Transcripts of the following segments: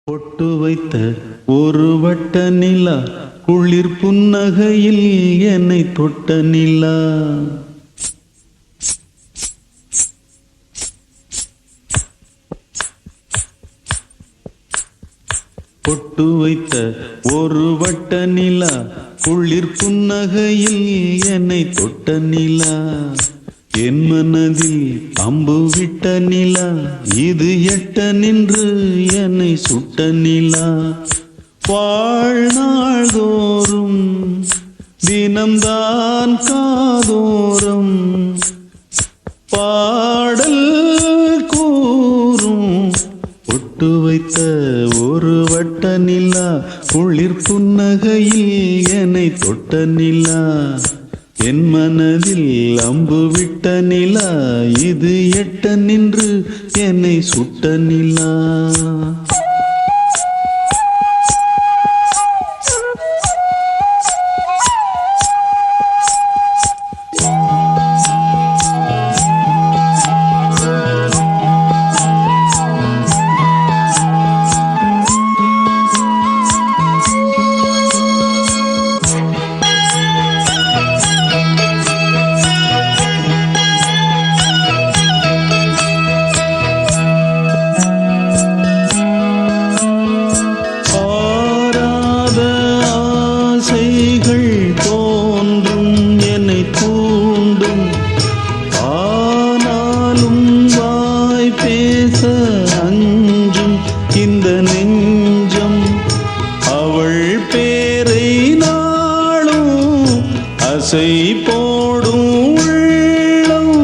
பொட்டு வைத்த ஒரு வட்ட நிலா, குளிர் புன்னகையில் என்னை தொட்ட நிலா. பொட்டு வைத்த ஒரு வட்ட நிலா, குளிர் புன்னகையில் என்னை தொட்ட நிலா. என் மனதில் அம்பு விட்ட நிலா, இது எட்ட நின்று என்னை சுட்ட நிலா. வாழ்நாள் தோறும் தினம்தான் காதோறும் பாடல் கூறும். பொட்டு வைத்த ஒரு வட்ட நிலா, குளிர் புன்னகையில் என்னை தொட்ட நிலா. என் மனதில் அம்பு விட்ட நிலா, இது எட்ட நின்று என்னை சுட்ட நிலா. ஆசைகள் தோன்றும் என்னை தூண்டும், ஆனாலும் வாய் பேச அஞ்சும் இந்த நெஞ்சம். அவள் பேரை நாளும் அசை போடும் உள்ளம்,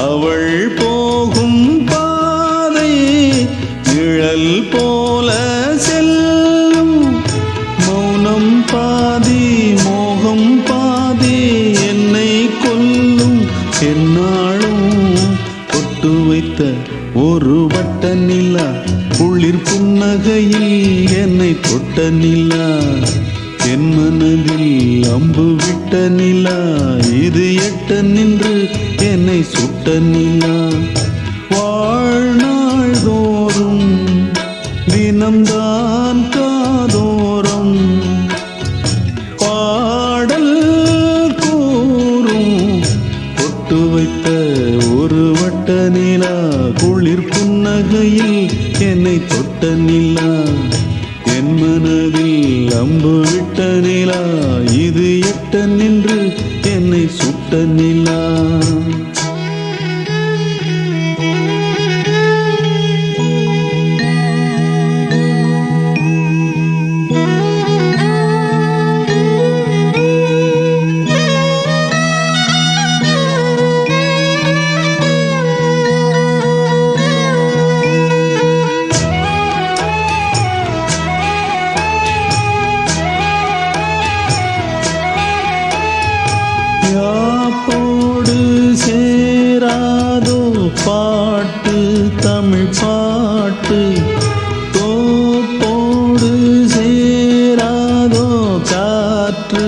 அவள் போகும் பாதை நிழல் போல செல்லும். மௌனம் பாதி மோகம் பாதி என்னை கொல்லும் என்னாலும். பொட்டு வைத்த ஒரு வட்ட நிலா, குளிர் புன்னகையில் என்னை தொட்ட நிலா. என் மனதில் அம்பு விட்ட நிலா, இது எட்ட நின்று என்னை சுட்ட நிலா. வாழ்நாள் தோறும் தினம்தான் காதோறும் பாடல் கூறும். பொட்டு வைத்த ஒரு வட்ட நிலா, குளிர் புன்னகையில் என்னை தொட்ட நிலா. என் மனதில் அம்பு விட்ட நிலா, இது எட்ட நின்று என்னை சுட்ட நிலா. யாப்போடு சேராதோ பாட்டு தமிழ் பாட்டு, தோப்போடு சேராதோ காற்று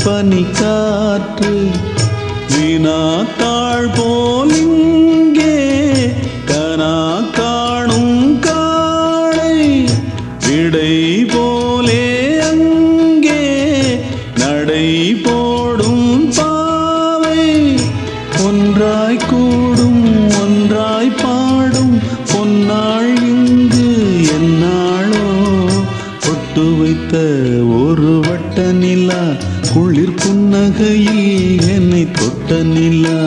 பனி காற்று. வினாத்தாள் போல் இங்கே கனா காணும் காளை, விடை போலே அங்கே நடை போடும். ஒன்றாய் கூடும் ஒன்றாய் பாடும் பொன்னாள் இங்கு என்னாளோ. பொட்டு வைத்த ஒரு வட்ட நிலா, குளிர் புன்னகையில் என்னை தொட்ட நிலா.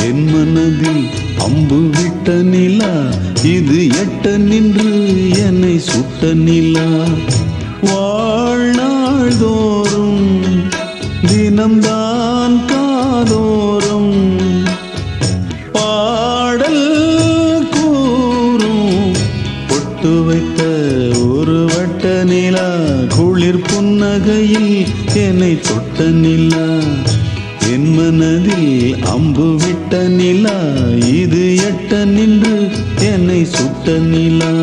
என் மனதில் அம்பு விட்ட நிலா, இது எட்ட நின்று என்னை சுட்ட நிலா. வாழ்நாள் தோறும் தினம்தான் காதோறும் பாடல் கூறும். பொட்டு வைத்த ஒரு வட்ட நிலா, குளிர் புன்னகையில் என்னை தொட்ட நிலா. என் மனதில் அம்பு விட்ட நிலா, இது எட்ட நின்று என்னை சுட்ட நிலா.